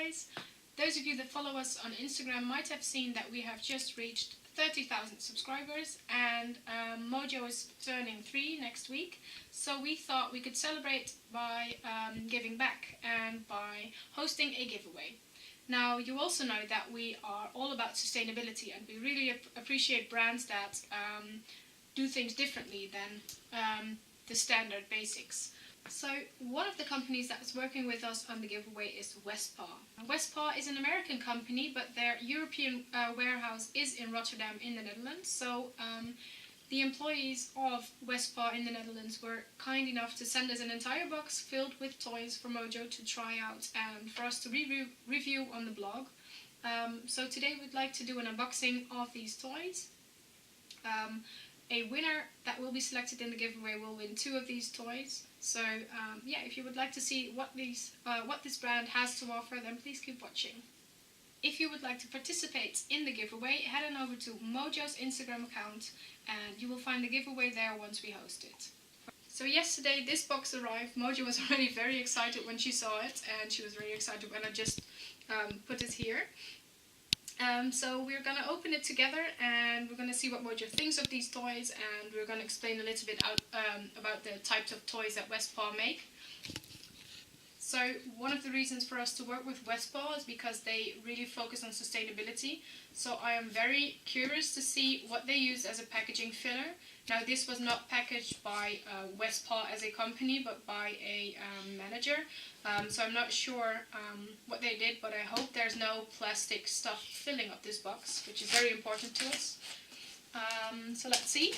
guys! Those of you that follow us on Instagram might have seen that we have just reached 30,000 subscribers, and Mojo is turning 3 next week, so we thought we could celebrate by giving back and by hosting a giveaway. Now, you also know that we are all about sustainability, and we really appreciate brands that do things differently than the standard basics. So one of the companies that's working with us on the giveaway is Westpaw. Westpaw is an American company, but their European warehouse is in Rotterdam in the Netherlands. So the employees of Westpaw in the Netherlands were kind enough to send us an entire box filled with toys for Mojo to try out and for us to review on the blog. So today we'd like to do an unboxing of these toys. A winner that will be selected in the giveaway will win 2 of these toys. So yeah, if you would like to see what this brand has to offer, then please keep watching. If you would like to participate in the giveaway, head on over to Mojo's Instagram account and you will find the giveaway there once we host it. So yesterday this box arrived. Mojo was already very excited when she saw it, and she was very excited when I just put it here. So we're going to open it together and we're going to see what Mojo thinks of these toys, and we're going to explain a little bit about the types of toys that Westpaw make. So one of the reasons for us to work with Westpaw is because they really focus on sustainability. So I am very curious to see what they use as a packaging filler. Now, this was not packaged by Westpaw as a company, but by a manager. So I'm not sure what they did, but I hope there's no plastic stuff filling up this box, which is very important to us. So let's see.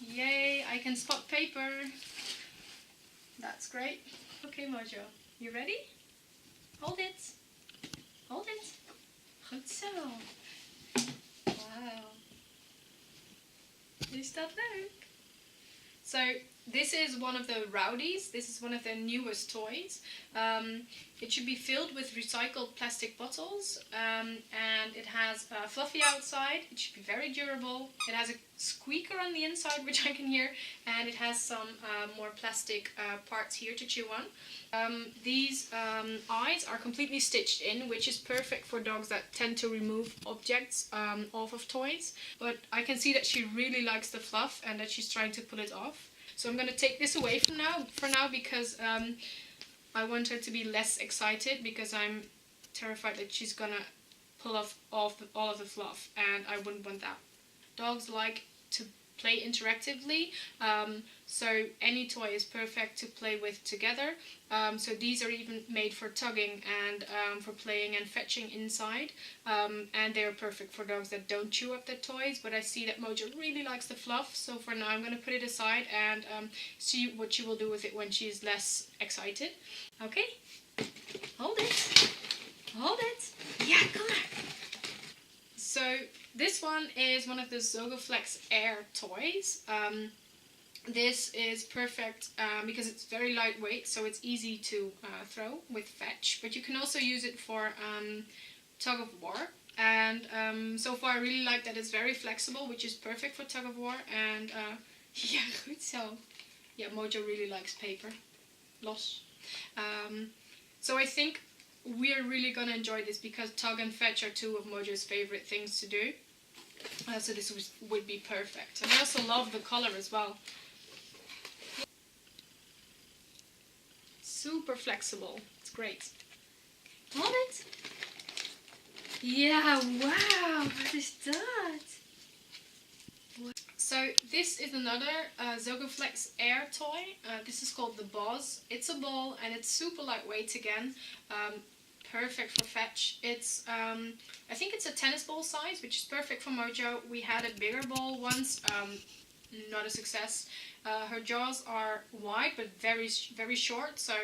Yay, I can spot paper. That's great. Okay, Mojo, you ready? Hold it. Hold it. Goed zo. Wow. Is dat leuk? So this is one of the Rowdies. This is one of their newest toys. It should be filled with recycled plastic bottles, and it has a fluffy outside. It should be very durable. It has a squeaker on the inside, which I can hear, and it has some more plastic parts here to chew on. These eyes are completely stitched in, which is perfect for dogs that tend to remove objects off of toys. But I can see that she really likes the fluff and that she's trying to pull it off. So I'm going to take this away for now because I want her to be less excited, because I'm terrified that she's going to pull off all of the fluff, and I wouldn't want that. Dogs like to play interactively, so any toy is perfect to play with together. So these are even made for tugging and for playing and fetching inside, and they're perfect for dogs that don't chew up their toys. But I see that Mojo really likes the fluff, so for now I'm going to put it aside and see what she will do with it when she's less excited. Okay, hold it, hold it, yeah, come on. So this one is one of the Zogoflex Air toys. This is perfect because it's very lightweight, so it's easy to throw with fetch, but you can also use it for tug of war. And so far I really like that it's very flexible, which is perfect for tug of war. And yeah, goed zo. Yeah, Mojo really likes paper. Los. So I think we're really going to enjoy this because tug and fetch are 2 of Mojo's favorite things to do. So this would be perfect. And I also love the color as well. Super flexible. It's great. Hold it. Yeah, wow. What is that? So this is another Zogoflex Air toy. This is called the Boz. It's a ball and it's super lightweight again. Perfect for fetch. It's I think it's a tennis ball size, which is perfect for Mojo. We had a bigger ball once, not a success. Her jaws are wide but very short, so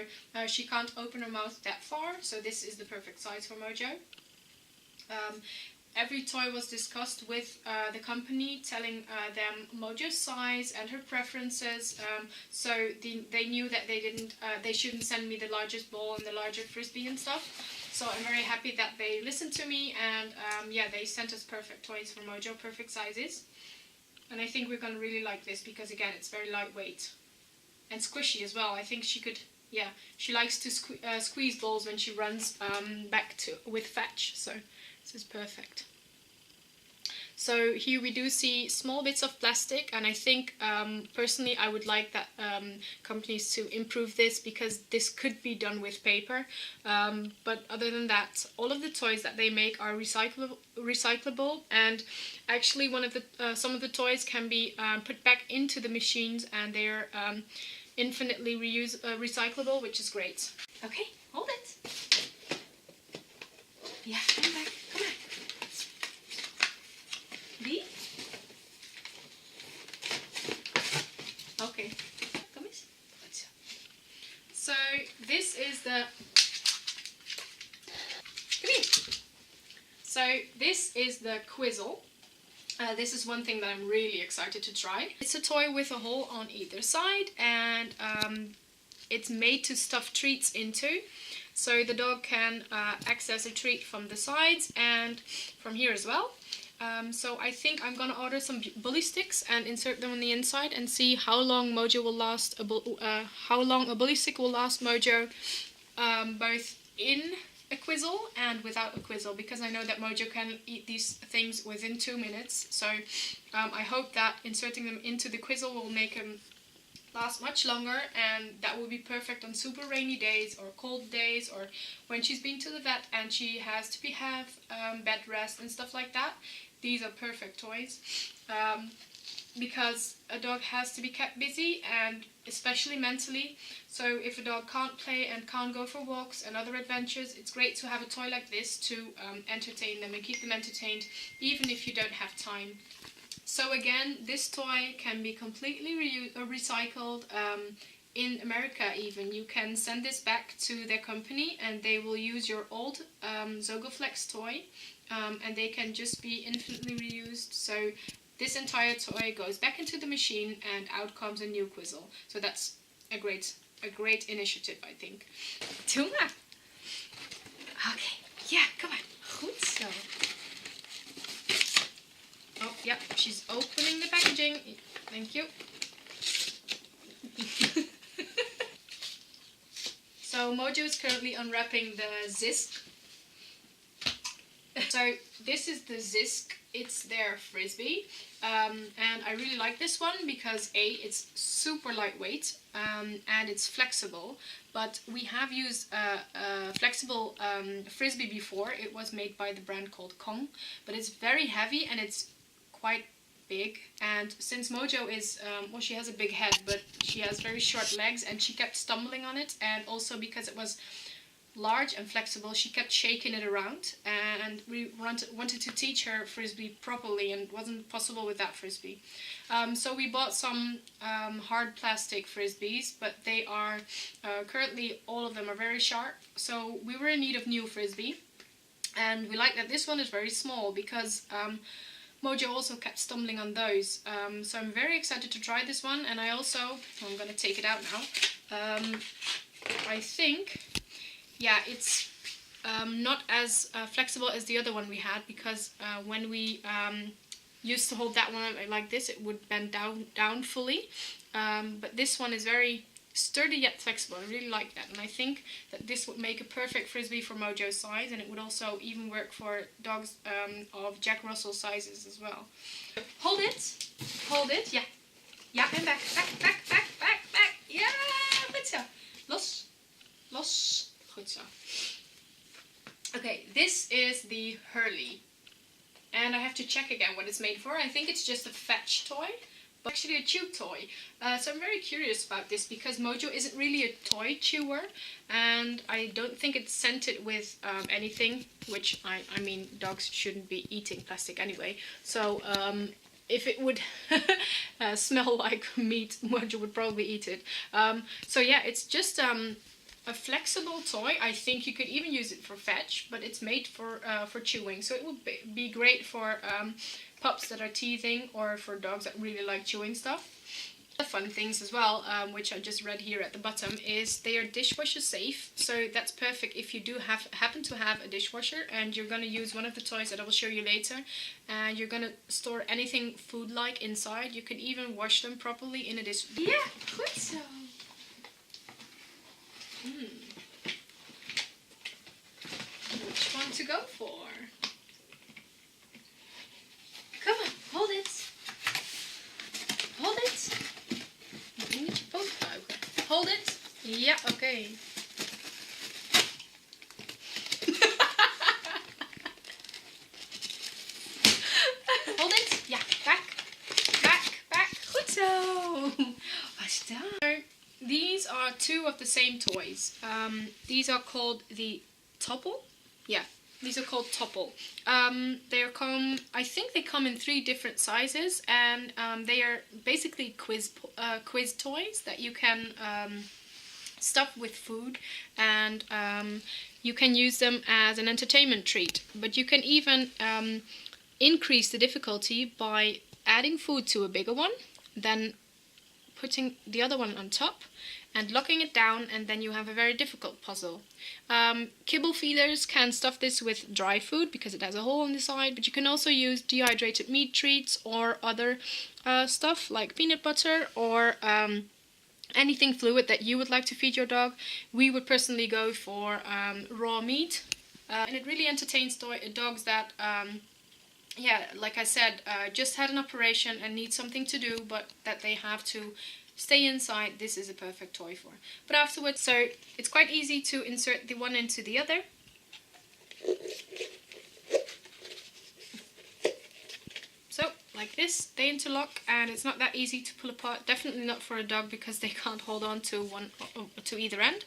she can't open her mouth that far. So this is the perfect size for Mojo. Every toy was discussed with the company, telling them Mojo's size and her preferences, so they knew that they shouldn't send me the largest ball and the larger frisbee and stuff. So I'm very happy that they listened to me, and yeah, they sent us perfect toys for Mojo, perfect sizes. And I think we're going to really like this because, again, it's very lightweight and squishy as well. I think she could, yeah, she likes to squeeze balls when she runs back to with fetch, so this is perfect. So here we do see small bits of plastic, and I think personally I would like that companies to improve this, because this could be done with paper. But other than that, all of the toys that they make are recyclable, and actually some of the toys can be put back into the machines, and they're infinitely recyclable, which is great. Okay, hold it. Yeah, come back. Come on. B? Okay. Come on. So this is the... Come here. So this is the Quizzle. This is one thing that I'm really excited to try. It's a toy with a hole on either side, and it's made to stuff treats into. So the dog can access a treat from the sides and from here as well. So I think I'm gonna order some bully sticks and insert them on the inside and see how long Mojo will last. How long a bully stick will last Mojo, both in a Quizzle and without a Quizzle, because I know that Mojo can eat these things within 2 minutes. So I hope that inserting them into the Quizzle will make them last much longer, and that will be perfect on super rainy days or cold days, or when she's been to the vet and she has to have bed rest and stuff like that. These are perfect toys, because a dog has to be kept busy, and especially mentally. So if a dog can't play and can't go for walks and other adventures, it's great to have a toy like this to entertain them and keep them entertained, even if you don't have time. So again, this toy can be completely recycled. In America even, you can send this back to their company and they will use your old Zogoflex toy, and they can just be infinitely reused. So this entire toy goes back into the machine and out comes a new Quizzle. So that's a great initiative, I think. Tunga! Okay, yeah, come on. Goed zo. Oh, yeah, she's opening the packaging. Thank you. So Mojo is currently unwrapping the Zisk. So this is the Zisk. It's their frisbee, and I really like this one because A, it's super lightweight, and it's flexible. But we have used a flexible frisbee before. It was made by the brand called Kong, but it's very heavy and it's quite big. And since Mojo is, well, she has a big head, but she has very short legs, and she kept stumbling on it, and also because it was large and flexible, she kept shaking it around, and we wanted to teach her frisbee properly, and it wasn't possible with that frisbee. So we bought some hard plastic frisbees, but they are currently, all of them are very sharp, so we were in need of new frisbee, and we like that this one is very small because Mojo also kept stumbling on those. So I'm very excited to try this one, and I also, I'm going to take it out now, I think, yeah, it's not as flexible as the other one we had, because when we used to hold that one like this, it would bend down fully. But this one is very sturdy yet flexible. I really like that, and I think that this would make a perfect frisbee for Mojo's size, and it would also even work for dogs of Jack Russell sizes as well. Hold it, yeah. Ja, en back, back. Ja, goed zo. Los. Goed zo. Okay, this is the Hurley. And I have to check again what it's made for. I think it's just a fetch toy, but actually a chew toy. So I'm very curious about this because Mojo isn't really a toy chewer, and I don't think it's scented with anything, which I mean, dogs shouldn't be eating plastic anyway. So if it would smell like meat, Mojo would probably eat it. So yeah, it's just a flexible toy. I think you could even use it for fetch, but it's made for chewing, so it would be great for pups that are teething or for dogs that really like chewing stuff. Fun things as well, which I just read here at the bottom, is they are dishwasher safe. So that's perfect if you do happen to have a dishwasher and you're going to use one of the toys that I will show you later, and you're going to store anything food-like inside. You can even wash them properly in a dish. Yeah, goed zo. Which one to go for? Come on, hold it. Hold it. Je moet je poot buigen. Hold it. Ja, oké. Hold it. Ja, back. Back, back. Goed zo. What's that? These are two of the same toys. These are called the Topple. Yeah. These are called Topple. I think they come in 3 different sizes, and they are basically quiz toys that you can stuff with food, and you can use them as an entertainment treat. But you can even increase the difficulty by adding food to a bigger one, then putting the other one on top and locking it down, and then you have a very difficult puzzle. Kibble feeders can stuff this with dry food because it has a hole on the side, but you can also use dehydrated meat treats or other stuff like peanut butter or anything fluid that you would like to feed your dog. We would personally go for raw meat, and it really entertains dogs that yeah, like I said, just had an operation and need something to do, but that they have to stay inside. This is a perfect toy for. But afterwards, so it's quite easy to insert the one into the other. So, like this, they interlock, and it's not that easy to pull apart. Definitely not for a dog because they can't hold on to one to either end.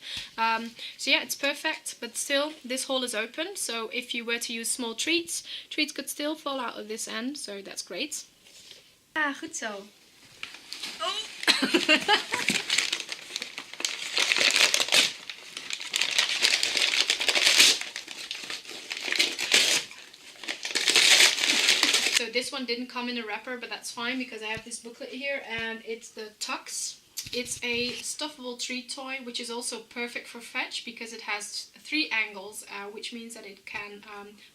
So yeah, it's perfect, but still, this hole is open. So if you were to use small treats could still fall out of this end. So that's great. Ah, goed zo. Oh. So this one didn't come in a wrapper, but that's fine because I have this booklet here, and it's the Tux. It's a stuffable treat toy, which is also perfect for fetch because it has 3 angles, which means that it can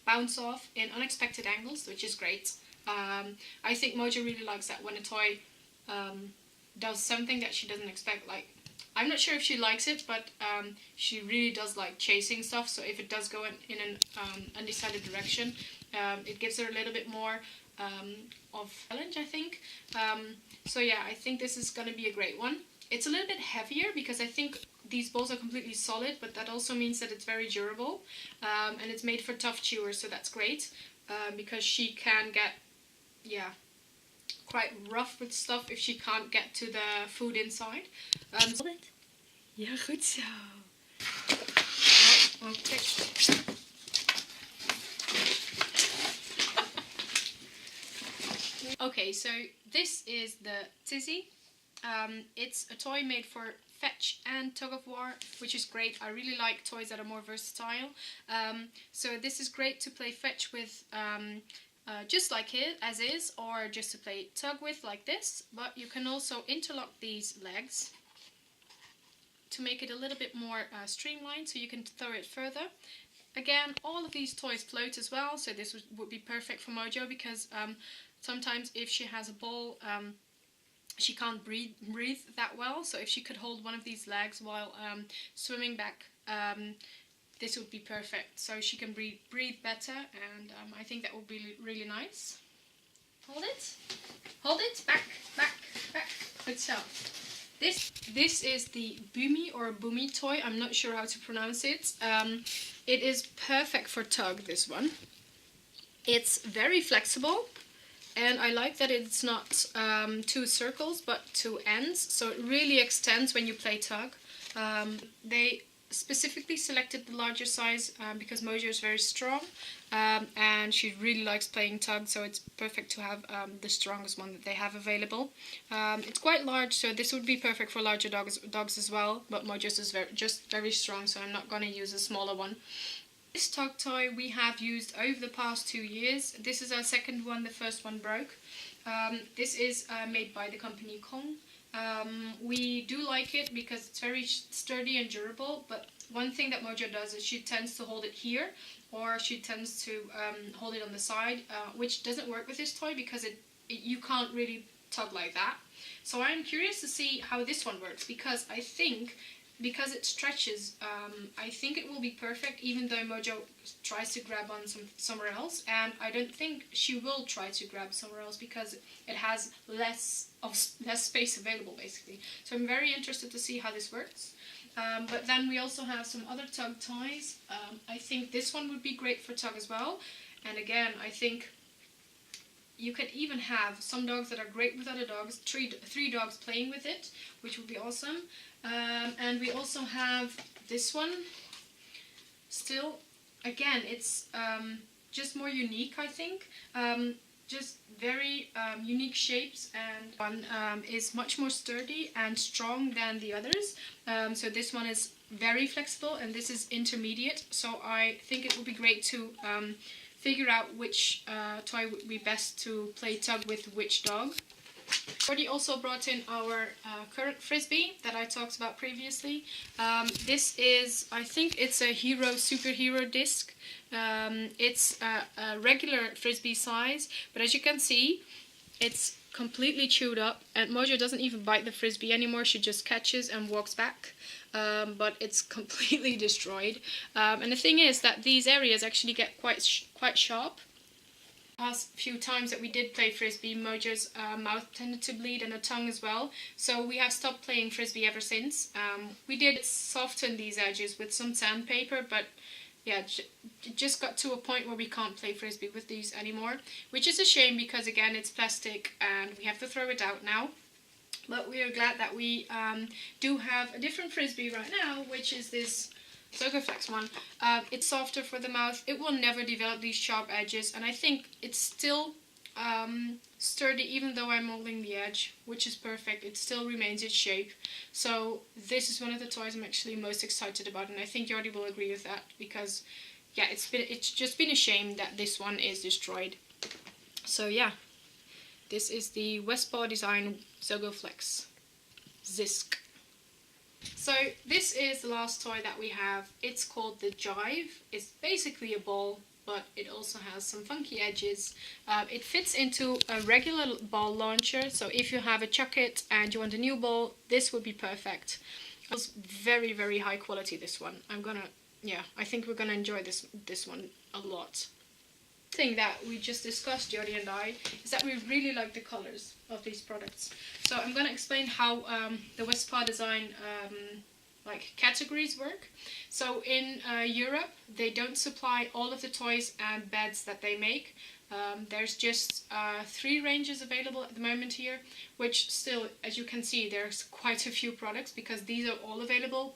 bounce off in unexpected angles, which is great. I think Mojo really likes that when a toy does something that she doesn't expect. Like, I'm not sure if she likes it, but she really does like chasing stuff. So if it does go in an undecided direction, it gives her a little bit more of challenge, I think. So yeah, I think this is going to be a great one. It's a little bit heavier because I think these balls are completely solid, but that also means that it's very durable, and it's made for tough chewers, so that's great, because she can get, yeah, quite rough with stuff if she can't get to the food inside. Ja, goed zo. Oh, okay. Okay, so this is the Tizzy. It's a toy made for fetch and tug of war, which is great. I really like toys that are more versatile. So this is great to play fetch with, just like it as is, or just to play tug with like this. But you can also interlock these legs to make it a little bit more streamlined, so you can throw it further. Again, all of these toys float as well, so this would be perfect for Mojo because sometimes if she has a ball, she can't breathe that well. So if she could hold one of these legs while swimming back, this would be perfect. So she can breathe better, and I think that would be really nice. Hold it, back. Good so. This is the Boomy or Boomy toy. I'm not sure how to pronounce it. It is perfect for tug, this one. It's very flexible. And I like that it's not 2 circles, but 2 ends, so it really extends when you play tug. They specifically selected the larger size because Mojo is very strong, and she really likes playing tug, so it's perfect to have the strongest one that they have available. It's quite large, so this would be perfect for larger dogs as well, but Mojo's is just very strong, so I'm not going to use a smaller one. This tug toy we have used over the past 2 years. This is our second one, the first one broke. This is made by the company Kong. We do like it because it's very sturdy and durable, but one thing that Mojo does is she tends to hold it here, or she tends to hold it on the side, which doesn't work with this toy because you can't really tug like that. So I'm curious to see how this one works, because I think because it stretches, I think it will be perfect, even though Mojo tries to grab on somewhere else, and I don't think she will try to grab somewhere else because it has less space available, basically. So I'm very interested to see how this works. But then we also have some other tug toys. I think this one would be great for tug as well, and again, I think you can even have some dogs that are great with other dogs, three dogs playing with it, which would be awesome. And we also have this one. Still, again, it's just more unique, I think. Just very unique shapes, and one is much more sturdy and strong than the others. So this one is very flexible, and this is intermediate. So I think it would be great to figure out which toy would be best to play tug with which dog. Already also brought in our current frisbee that I talked about previously. This is, I think it's a superhero disc. It's a regular frisbee size, but as you can see, it's completely chewed up, and Mojo doesn't even bite the frisbee anymore. She just catches and walks back, but it's completely destroyed. And the thing is that these areas actually get quite sharp. Past few times that we did play frisbee, Mojo's mouth tended to bleed and her tongue as well, so we have stopped playing frisbee ever since. We did soften these edges with some sandpaper, but yeah, it just got to a point where we can't play frisbee with these anymore, which is a shame because again it's plastic and we have to throw it out now. But we are glad that we do have a different frisbee right now, which is this Zogoflex one. It's softer for the mouth. It will never develop these sharp edges, and I think it's still sturdy even though I'm molding the edge, which is perfect. It still remains its shape. So this is one of the toys I'm actually most excited about, and I think Jordi will agree with that because yeah, it's just been a shame that this one is destroyed. So yeah, this is the Westpaw Design Zogoflex Zisk. So this is the last toy that we have. It's called the Jive. It's basically a ball, but it also has some funky edges. It fits into a regular ball launcher, so if you have a chuck it and you want a new ball, this would be perfect. It was very, very high quality, this one. I think we're gonna enjoy this one a lot. Thing that we just discussed, Jordi and I, is that we really like the colors of these products. So I'm going to explain how the Westpaw Design categories work. So in Europe, they don't supply all of the toys and beds that they make. There's just 3 ranges available at the moment here, which still, as you can see, there's quite a few products because these are all available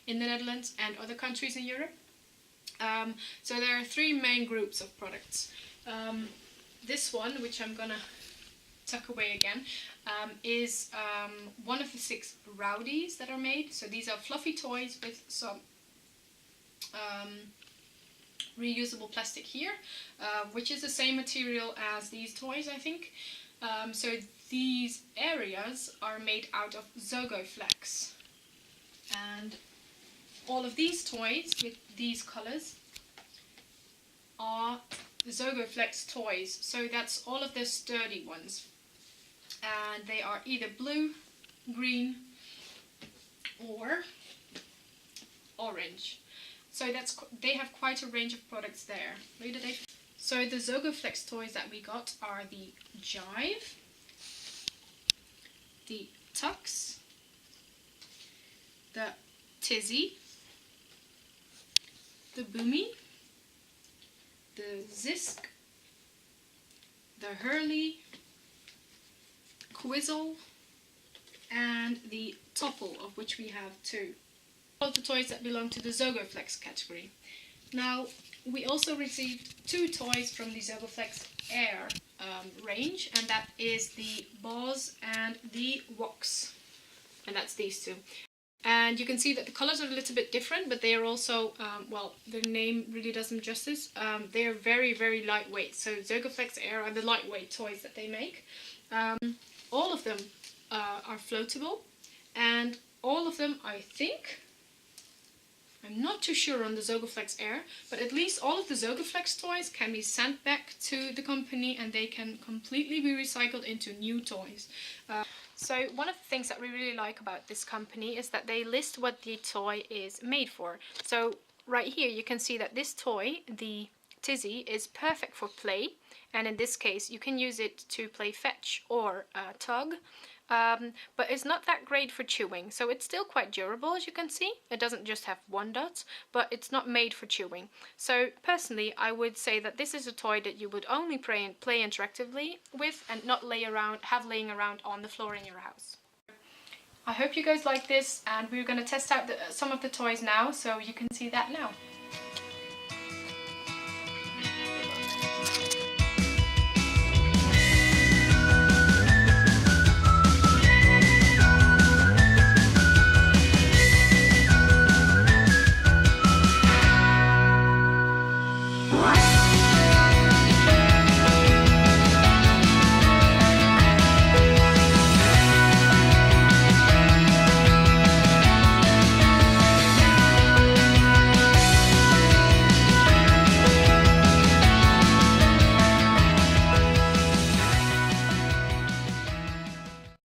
in the Netherlands and other countries in Europe. So there are 3 main groups of products. This one, which I'm gonna tuck away again, is one of the 6 Rowdies that are made. So these are fluffy toys with some reusable plastic here, which is the same material as these toys, I think. So these areas are made out of Zogoflex, and all of these toys with these colors are Zogoflex toys. So that's all of the sturdy ones, and they are either blue, green or orange. So they have quite a range of products there. So the Zogoflex toys that we got are the Jive, the Tux, the Tizzy, the Boomy, the Zisk, the Hurley, Quizzle, and the Topple, of which we have 2. All of the toys that belong to the Zogoflex category. Now, we also received 2 toys from the Zogoflex Air range, and that is the Boz and the Wox, and that's these 2. And you can see that the colors are a little bit different, but they are also, well, their name really does them justice. They are very, very lightweight. So Zogoflex Air are the lightweight toys that they make. All of them are floatable, and all of them, I think, I'm not too sure on the Zogoflex Air, but at least all of the Zogoflex toys can be sent back to the company and they can completely be recycled into new toys. So one of the things that we really like about this company is that they list what the toy is made for. So right here you can see that this toy, the Tizzy, is perfect for play, and in this case you can use it to play fetch or tug. But it's not that great for chewing, so it's still quite durable, as you can see. It doesn't just have one dot, but it's not made for chewing. So personally, I would say that this is a toy that you would only play interactively with and not have laying around on the floor in your house. I hope you guys like this, and we're going to test out some of the toys now, so you can see that now.